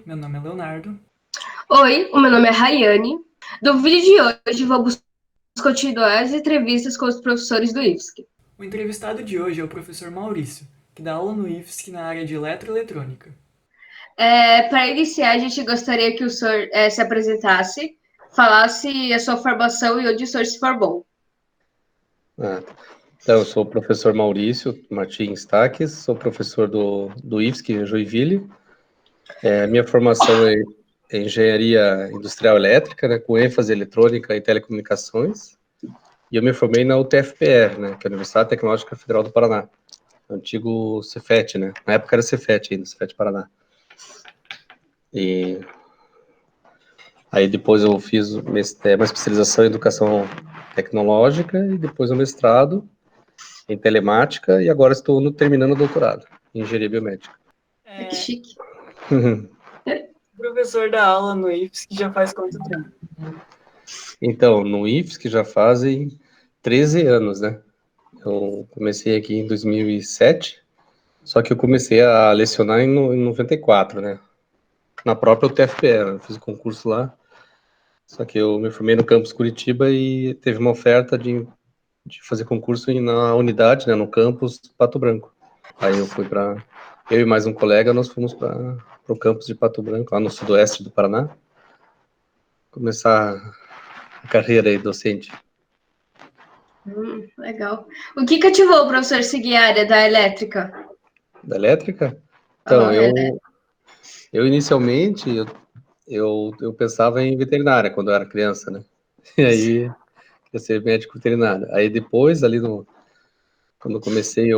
meu nome é Leonardo. Oi, o meu nome é Rayane. No vídeo de hoje vamos continuar as entrevistas com os professores do IFSC. O entrevistado de hoje é o professor Maurício, que dá aula no IFSC na área de eletroeletrônica. Para iniciar, a gente gostaria que o senhor se apresentasse, falasse a sua formação e onde o senhor se formou. Ah, então, eu sou o professor Maurício Martins Taques, sou professor do IFSC em Joinville. Minha formação é engenharia industrial elétrica, né, com ênfase em eletrônica e telecomunicações. E eu me formei na UTFPR, né, que é a Universidade Tecnológica Federal do Paraná, antigo Cefet, né? Na época era Cefet ainda, Cefet Paraná. E aí depois eu fiz uma especialização em educação tecnológica e depois um mestrado em telemática e agora estou terminando o doutorado em engenharia biomédica. Que chique. O professor dá aula no IFSC já faz quanto tempo? Então, no IFSC já fazem 13 anos, né? Eu comecei aqui em 2007, só que eu comecei a lecionar em 94, né? Na própria UTFPR, eu fiz o concurso lá, só que eu me formei no campus Curitiba e teve uma oferta de fazer concurso na unidade, né, no campus Pato Branco. Aí eu e mais um colega, nós fomos para o campus de Pato Branco, lá no sudoeste do Paraná, começar a carreira aí docente. Legal. O que cativou o professor seguir a área da elétrica? Da elétrica? Então, Aham, eu inicialmente, eu pensava em veterinária quando eu era criança, né? E aí, queria ser médico veterinário. Aí depois, quando eu comecei,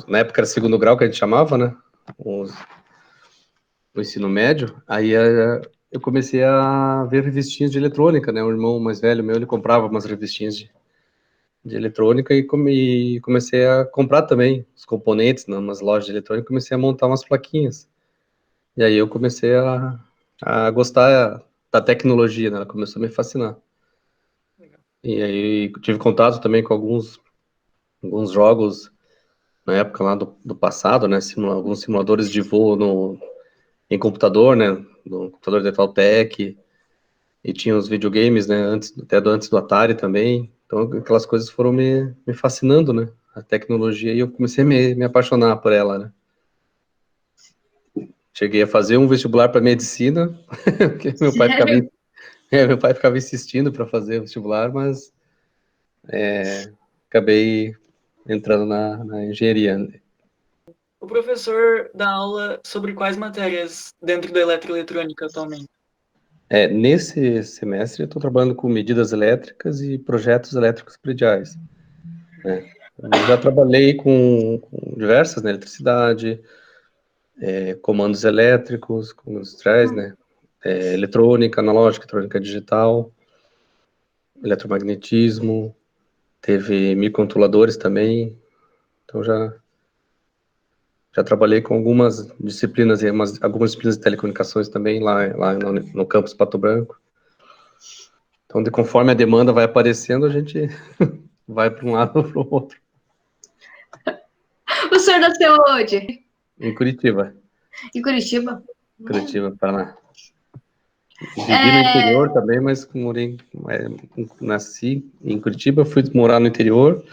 na época era segundo grau que a gente chamava, né? Os, o ensino médio, aí eu comecei a ver revistinhas de eletrônica, né? O irmão mais velho meu, ele comprava umas revistinhas de eletrônica e comecei a comprar também os componentes nas lojas de eletrônica, comecei a montar umas plaquinhas. E aí eu comecei a gostar da tecnologia, né? Ela começou a me fascinar. E aí tive contato também com alguns jogos na época lá do passado, né? Alguns simuladores de voo em computador, né? No computador da Taltech. E tinha os videogames, né? Antes do Atari também. Então aquelas coisas foram me fascinando, né? A tecnologia e eu comecei a me apaixonar por ela, né? Cheguei a fazer um vestibular para medicina, porque sério? meu pai ficava insistindo para fazer o vestibular, mas acabei entrando na engenharia. O professor dá aula sobre quais matérias dentro da eletroeletrônica atualmente? Nesse semestre eu estou trabalhando com medidas elétricas e projetos elétricos prediais, né? Eu já trabalhei com diversas, né, eletricidade, comandos elétricos, comandos industriais, né, eletrônica analógica, eletrônica digital, eletromagnetismo, teve microcontroladores também, então já trabalhei com algumas disciplinas, algumas disciplinas de telecomunicações também, lá no campus Pato Branco. Então, conforme a demanda vai aparecendo, a gente vai para um lado ou para o outro. O senhor nasceu onde? Em Curitiba, Em Curitiba? Curitiba, Paraná. Vivi no É, interior também, mas nasci em Curitiba, fui morar no interior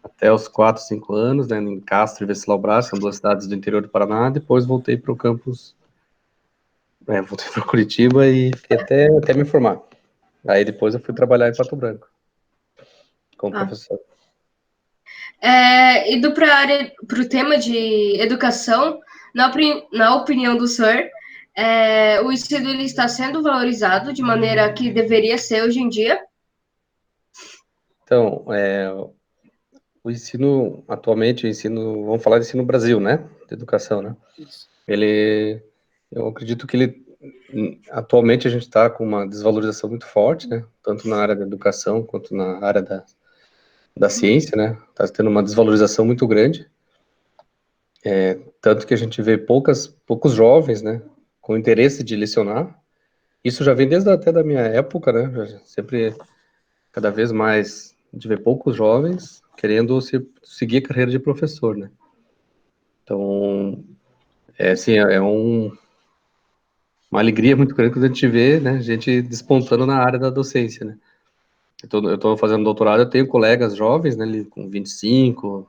até os 4, 5 anos, né, em Castro e Venceslau Braz, são duas cidades do interior do Paraná. Depois voltei para o campus, voltei para Curitiba e fiquei até me formar. Aí depois eu fui trabalhar em Pato Branco como ah, professor. indo para o tema de educação, na opinião do senhor, o ensino ele está sendo valorizado de maneira que deveria ser hoje em dia? Então, o ensino, atualmente, vamos falar de ensino Brasil, né? De educação, né? Isso. Eu acredito que atualmente a gente está com uma desvalorização muito forte, né? Tanto na área da educação quanto na área da ciência, né? Está tendo uma desvalorização muito grande, tanto que a gente vê poucos jovens, né? Com interesse de lecionar. Isso já vem desde até da minha época, né? Sempre, cada vez mais, a gente vê poucos jovens querendo seguir a carreira de professor, né? Então, assim, uma alegria muito grande quando a gente vê, né, gente despontando na área da docência, né. Eu tô fazendo doutorado, eu tenho colegas jovens, né, ali com 25,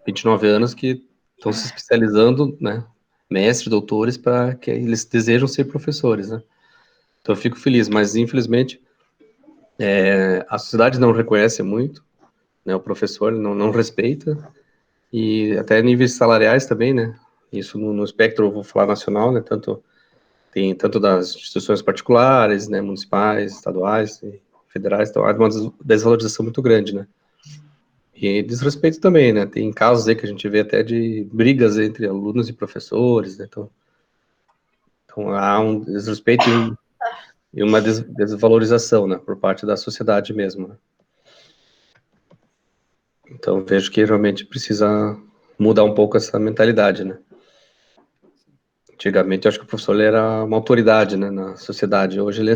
29 anos que estão se especializando, né, mestres, doutores, para que eles desejam ser professores, né. Então eu fico feliz, mas infelizmente a sociedade não reconhece muito, né, o professor não respeita, e até níveis salariais também, né, isso no espectro, eu vou falar nacional, né, tem tanto das instituições particulares, né, municipais, estaduais e federais, então há uma desvalorização muito grande, né. E desrespeito também, né, tem casos aí que a gente vê até de brigas entre alunos e professores, né, então há um desrespeito e uma desvalorização, né, por parte da sociedade mesmo, né. Então vejo que realmente precisa mudar um pouco essa mentalidade, né. Antigamente eu acho que o professor ele era uma autoridade, né, na sociedade, hoje ele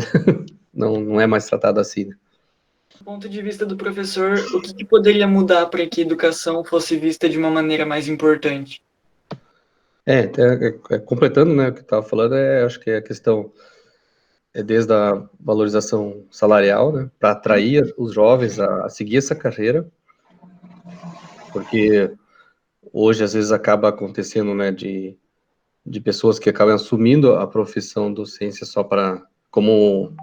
não é mais tratado assim, né. Do ponto de vista do professor, o que poderia mudar para que a educação fosse vista de uma maneira mais importante? Completando, né, o que eu estava falando, acho que a questão desde a valorização salarial, né, para atrair os jovens a seguir essa carreira, porque hoje às vezes acaba acontecendo, né, de pessoas que acabam assumindo a profissão docência só como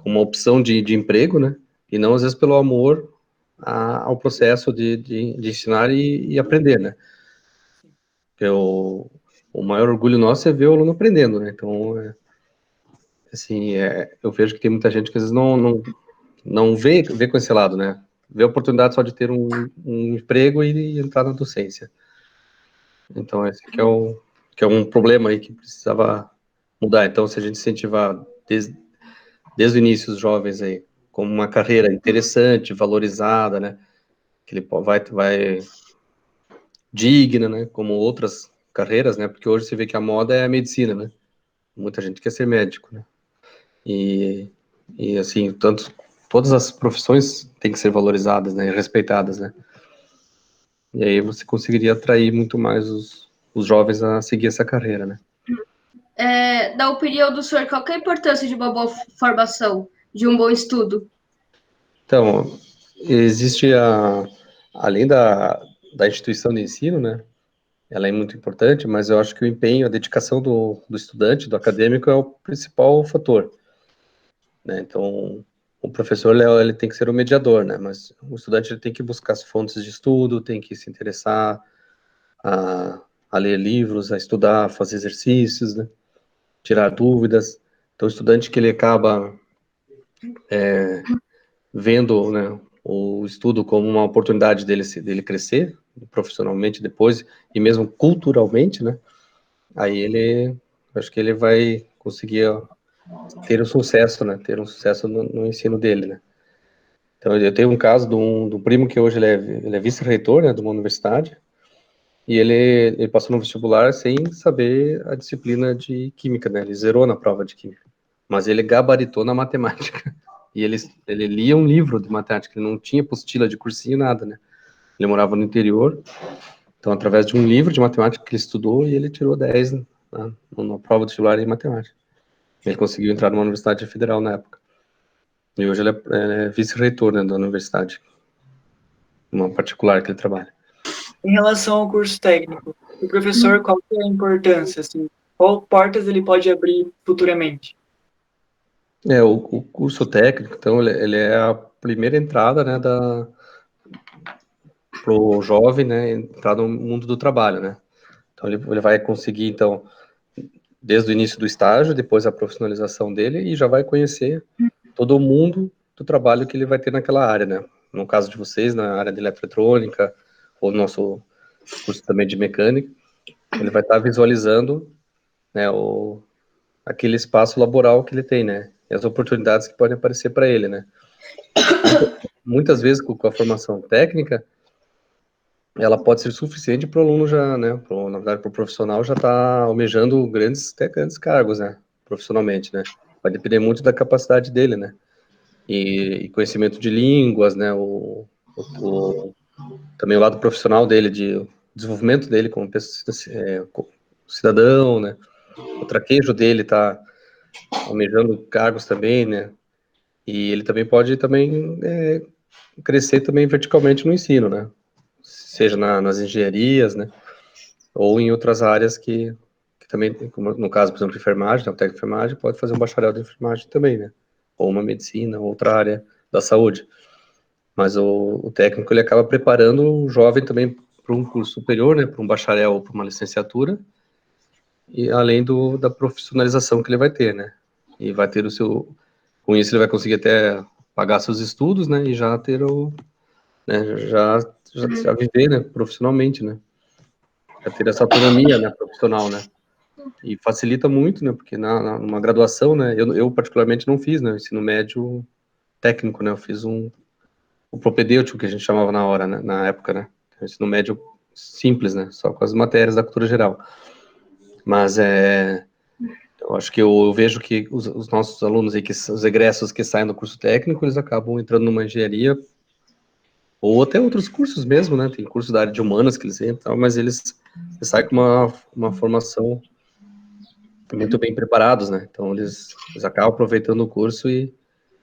uma opção de emprego, né, e não às vezes pelo amor ao processo de ensinar e aprender, né. Porque o maior orgulho nosso é ver o aluno aprendendo, né, então, assim, eu vejo que tem muita gente que às vezes não vê com esse lado, né, vê a oportunidade só de ter um emprego e entrar na docência. Então, esse que é um problema aí que precisava mudar. Então, se a gente incentivar desde o início os jovens aí, como uma carreira interessante, valorizada, né, que ele vai digna, né, como outras carreiras, né, porque hoje você vê que a moda é a medicina, né, muita gente quer ser médico, né, e, e assim, todas as profissões têm que ser valorizadas, né, e respeitadas, né, e aí você conseguiria atrair muito mais os jovens a seguir essa carreira, né. Da opinião do senhor, qual que é a importância de uma boa formação, de um bom estudo? Então, existe além da instituição de ensino, né, ela é muito importante, mas eu acho que o empenho, a dedicação do estudante, do acadêmico, é o principal fator, né, então, o professor, ele tem que ser o mediador, né, mas o estudante ele tem que buscar as fontes de estudo, tem que se interessar a ler livros, a estudar, a fazer exercícios, né, tirar dúvidas. Então, o estudante que ele acaba vendo, né, o estudo como uma oportunidade dele crescer profissionalmente depois e mesmo culturalmente, né? Aí acho que ele vai conseguir ter um sucesso, né? Ter um sucesso no ensino dele, né? Então eu tenho um caso de um primo que hoje ele é vice-reitor, né, de uma universidade e ele passou no vestibular sem saber a disciplina de química, né? Ele zerou na prova de química, mas ele gabaritou na matemática. E ele lia um livro de matemática, ele não tinha apostila de cursinho, nada, né? Ele morava no interior, então através de um livro de matemática que ele estudou, e ele tirou 10 na prova do vestibular em matemática. Ele conseguiu entrar numa universidade federal na época. E hoje ele é vice-reitor, né, da universidade, uma particular que ele trabalha. Em relação ao curso técnico, o professor, qual que é a importância, assim? Qual portas ele pode abrir futuramente? O curso técnico, então, ele é a primeira entrada, né, pro jovem, né, entrar no mundo do trabalho, né. Então, ele vai conseguir, então, desde o início do estágio, depois a profissionalização dele, e já vai conhecer todo o mundo do trabalho que ele vai ter naquela área, né. No caso de vocês, na área de eletroeletrônica, ou no nosso curso também de mecânica, ele vai estar visualizando, né, aquele espaço laboral que ele tem, né, e as oportunidades que podem aparecer para ele, né. Muitas vezes, com a formação técnica, ela pode ser suficiente para o aluno já, né, na verdade, para o profissional já tá almejando até grandes cargos, né, profissionalmente, né. Vai depender muito da capacidade dele, né, e conhecimento de línguas, né, também o lado profissional dele, de desenvolvimento dele como cidadão, né, o traquejo dele tá almejando cargos também, né? E ele também pode também crescer também verticalmente no ensino, né? Seja nas engenharias, né? Ou em outras áreas que também, como no caso, por exemplo, de enfermagem, né? O técnico de enfermagem pode fazer um bacharel de enfermagem também, né? Ou uma medicina, outra área da saúde. Mas o técnico, ele acaba preparando o jovem também para um curso superior, né? Para um bacharel ou para uma licenciatura, e além da profissionalização que ele vai ter, né? E vai ter com isso ele vai conseguir até pagar seus estudos, né? E já ter né? Já viver, né? Profissionalmente, né? Já ter essa autonomia, né? Profissional, né? E facilita muito, né? Porque numa graduação, né? Eu particularmente não fiz, né? Ensino médio técnico, né? Eu fiz o propedêutico que a gente chamava na hora, né? Na época, né? Ensino médio simples, né? Só com as matérias da cultura geral. Mas eu acho que eu vejo que os nossos alunos aí, os egressos que saem do curso técnico, eles acabam entrando numa engenharia ou até outros cursos mesmo, né? Tem curso da área de humanas que eles entram, mas eles saem com uma formação muito bem preparados, né? Então eles acabam aproveitando o curso e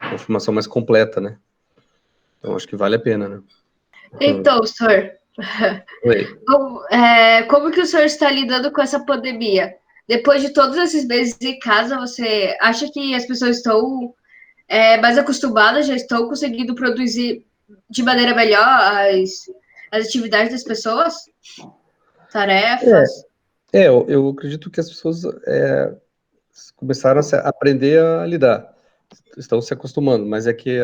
uma formação mais completa, né? Então acho que vale a pena, né? Então, senhor, Oi. como que o senhor está lidando com essa pandemia? Depois de todos esses meses em casa, você acha que as pessoas estão mais acostumadas, já estão conseguindo produzir de maneira melhor as atividades das pessoas? Tarefas? Eu acredito que as pessoas começaram a aprender a lidar, estão se acostumando, mas é que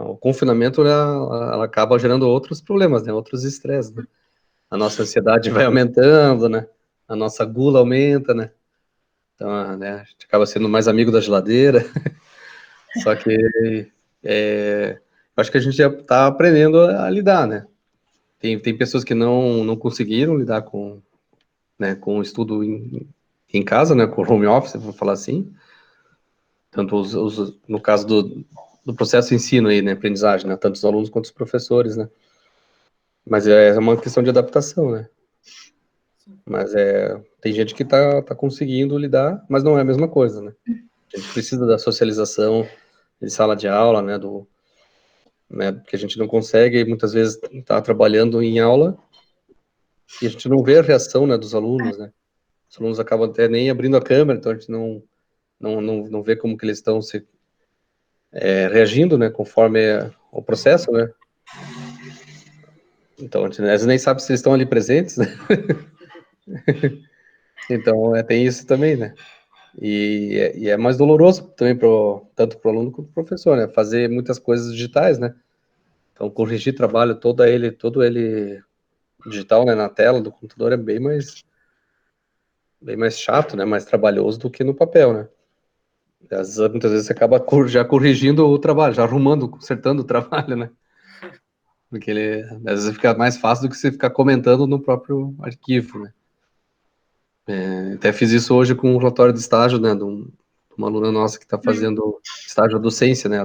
o confinamento, né, ela acaba gerando outros problemas, né, outros estresses, né? A nossa ansiedade vai aumentando, né, a nossa gula aumenta, né, então, né, a gente acaba sendo mais amigo da geladeira, só que eu acho que a gente já está aprendendo a lidar, né, tem pessoas que não conseguiram lidar né, com o estudo em casa, né, com o home office, vou falar assim, tanto no caso do processo de ensino aí, né, aprendizagem, né, tanto os alunos quanto os professores, né, mas é uma questão de adaptação, né, mas tem gente que tá conseguindo lidar, mas não é a mesma coisa, né, a gente precisa da socialização de sala de aula, né, porque a gente não consegue, muitas vezes, estar trabalhando em aula e a gente não vê a reação, né, dos alunos, né, os alunos acabam até nem abrindo a câmera, então a gente não vê como que eles estão se reagindo, né, conforme o processo, né. Então, a gente às vezes nem sabe se eles estão ali presentes, né? Então, tem isso também, né? E é mais doloroso também tanto para o aluno quanto para o professor, né? Fazer muitas coisas digitais, né? Então, corrigir trabalho todo ele digital, né, na tela do computador é bem mais chato, né? Mais trabalhoso do que no papel, né? Muitas vezes você acaba já corrigindo o trabalho, já arrumando, consertando o trabalho, né? Porque às vezes fica mais fácil do que você ficar comentando no próprio arquivo, né? Até fiz isso hoje com um relatório de estágio, né, de uma aluna nossa que está fazendo estágio de docência, né?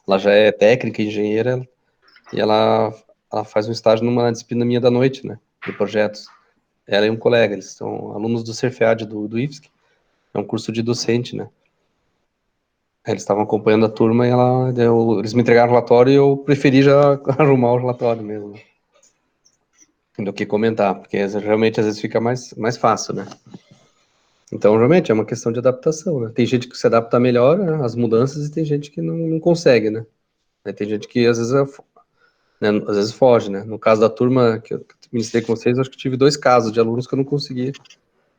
Ela já é técnica, engenheira, e ela faz um estágio numa disciplina minha da noite, né? De projetos. Ela e um colega, eles são alunos do Cerfead, do IFSC, é um curso de docente, né? Eles estavam acompanhando a turma e eles me entregaram o relatório e eu preferi já arrumar o relatório mesmo, do que comentar, porque realmente às vezes fica mais fácil, né? Então, realmente, é uma questão de adaptação, né? Tem gente que se adapta melhor, né, às mudanças e tem gente que não consegue, né? Tem gente que às vezes foge, né? No caso da turma que eu ministrei com vocês, eu acho que tive 2 casos de alunos que eu não consegui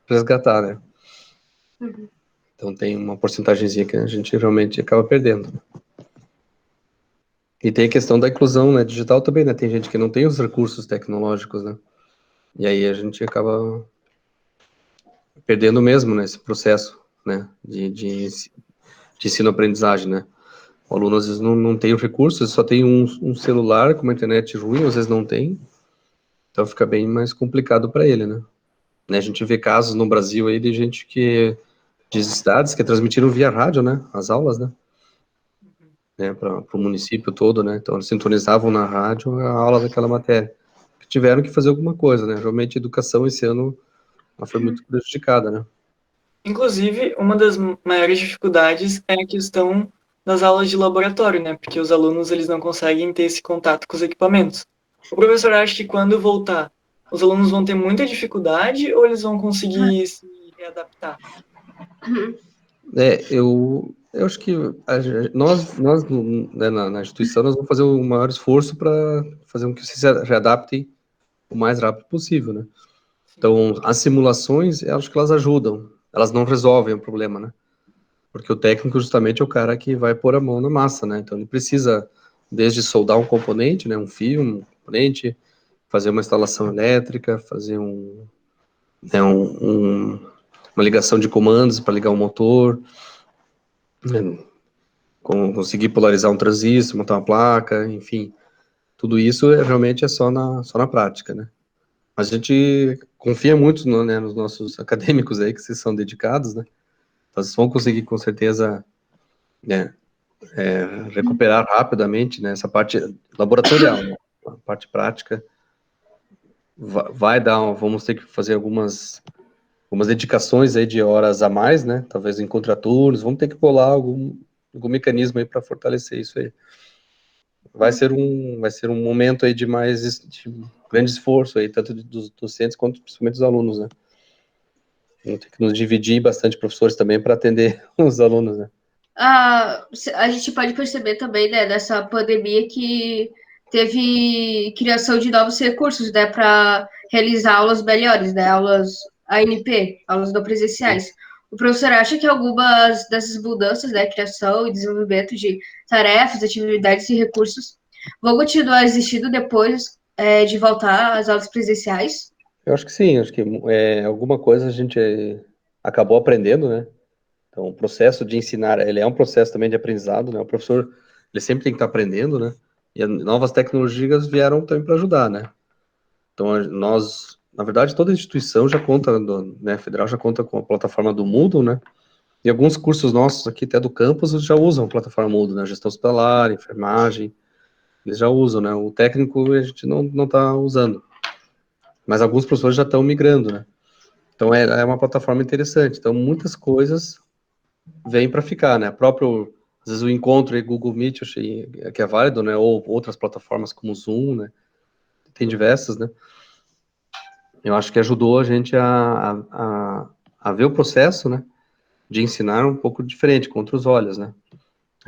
resgatar, né? Então tem uma porcentagemzinha que a gente realmente acaba perdendo. E tem a questão da inclusão, né, digital também, né? Tem gente que não tem os recursos tecnológicos, né? E aí a gente acaba perdendo mesmo, né, esse processo, né, de ensino-aprendizagem, né? O aluno às vezes não tem os recursos, só tem um celular com uma internet ruim, às vezes não tem, então fica bem mais complicado para ele, né? A gente vê casos no Brasil aí de gente de cidades que transmitiram via rádio, né, as aulas, né, para o município todo, né, então eles sintonizavam na rádio a aula daquela matéria, que tiveram que fazer alguma coisa, né, realmente a educação esse ano ela foi muito prejudicada, né. Inclusive, uma das maiores dificuldades é a questão das aulas de laboratório, né? Porque os alunos eles não conseguem ter esse contato com os equipamentos. O professor acha que quando voltar, os alunos vão ter muita dificuldade ou eles vão conseguir se readaptar? Eu acho que nós né, na instituição, nós vamos fazer o maior esforço para fazer com que vocês se readaptem o mais rápido possível, né? Então, as simulações, eu acho que elas ajudam, elas não resolvem o problema, né? Porque o técnico justamente é o cara que vai pôr a mão na massa, né? Então, ele precisa, desde soldar um componente, né, um fio, um componente, fazer uma instalação elétrica, fazer né, uma ligação de comandos para ligar o motor, né, conseguir polarizar um transistor, montar uma placa, enfim. Tudo isso realmente é só na prática, né? Mas a gente confia muito né, nos nossos acadêmicos aí, que vocês são dedicados, né? Então, vocês vão conseguir, com certeza, né, recuperar rapidamente, né, essa parte laboratorial, né? A parte prática vai dar, vamos ter que fazer algumas dedicações aí de horas a mais, né? Talvez em contraturnos, vamos ter que bolar algum mecanismo aí para fortalecer isso aí. Vai ser um momento aí de grande esforço aí, tanto dos docentes quanto principalmente dos alunos, né? Vamos ter que nos dividir bastante professores também para atender os alunos, né? A gente pode perceber também, né, nessa pandemia que teve criação de novos recursos, né, para realizar aulas melhores, né, aulas ANP, aulas não presenciais. O professor acha que algumas dessas mudanças, né, criação e desenvolvimento de tarefas, atividades e recursos vão continuar existindo depois de voltar às aulas presenciais? Eu acho que sim, acho que alguma coisa a gente acabou aprendendo, né? Então, o processo de ensinar, ele é um processo também de aprendizado, né? O professor, ele sempre tem que estar aprendendo, né? E as novas tecnologias vieram também para ajudar, né? Então, nós, na verdade, toda instituição já conta, né, federal já conta com a plataforma do Moodle, né? E alguns cursos nossos aqui, até do campus, já usam a plataforma Moodle, né? Gestão hospitalar, enfermagem, eles já usam, né? O técnico a gente não está usando. Mas alguns professores já estão migrando, né? Então, é uma plataforma interessante. Então, muitas coisas vêm para ficar, né? Às vezes o encontro aí, Google Meet, eu achei que é válido, né? Ou outras plataformas como Zoom, né? Tem diversas, né? Eu acho que ajudou a gente a ver o processo, né? De ensinar um pouco diferente, com outros olhos, né?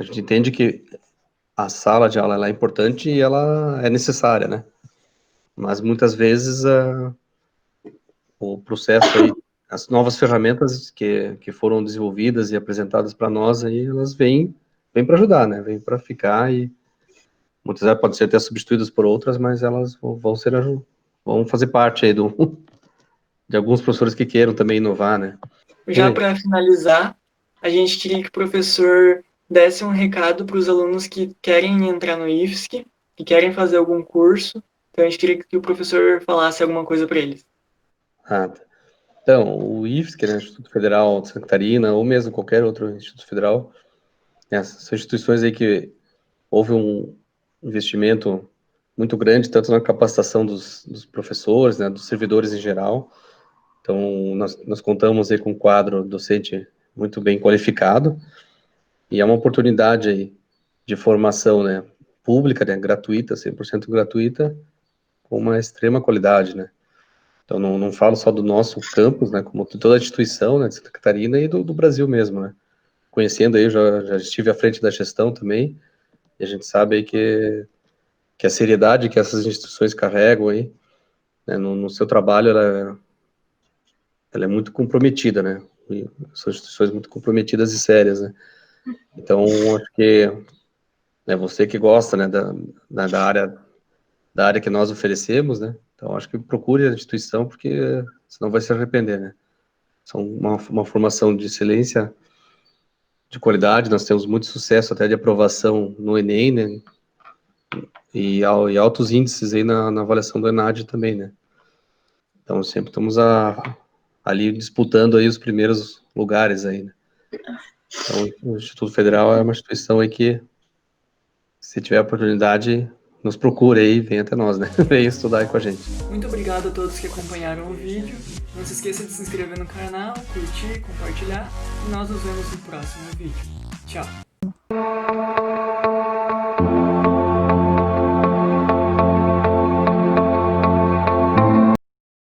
A gente entende que a sala de aula ela é importante e ela é necessária, né? Mas muitas vezes o processo aí, as novas ferramentas que foram desenvolvidas e apresentadas para nós aí, elas vêm para ajudar, né? Vêm para ficar e muitas vezes podem ser até substituídas por outras, mas elas vão fazer parte aí de alguns professores que queiram também inovar, né? Já para finalizar, a gente queria que o professor desse um recado para os alunos que querem entrar no IFSC, que querem fazer algum curso. Então, a gente queria que o professor falasse alguma coisa para eles. Tá. Então, o IFSC, né, Instituto Federal de Santa Catarina, ou mesmo qualquer outro Instituto Federal, são instituições aí que houve um investimento muito grande, tanto na capacitação dos professores, né, dos servidores em geral. Então, nós contamos aí com um quadro docente muito bem qualificado, e é uma oportunidade aí de formação, né, pública, né, gratuita, 100% gratuita, com uma extrema qualidade, né. Então, não falo só do nosso campus, né, como toda a instituição, né, de Santa Catarina e do Brasil mesmo, né. Conhecendo aí, já estive à frente da gestão também, e a gente sabe aí que a seriedade que essas instituições carregam aí, né, no seu trabalho, ela é muito comprometida, né, e são instituições muito comprometidas e sérias, né. Então, acho que, né, você que gosta, né, da área que nós oferecemos, né, então acho que procure a instituição, porque senão vai se arrepender, né. São uma formação de excelência, de qualidade, nós temos muito sucesso até de aprovação no Enem, né, e altos índices aí na avaliação do ENAD também, né. Então, sempre estamos ali disputando aí os primeiros lugares aí, né. Então, o Instituto Federal é uma instituição aí que, se tiver oportunidade, nos procure aí, vem até nós, né? Vem estudar aí com a gente. Muito obrigado a todos que acompanharam o vídeo. Não se esqueça de se inscrever no canal, curtir, compartilhar. E nós nos vemos no próximo vídeo. Tchau!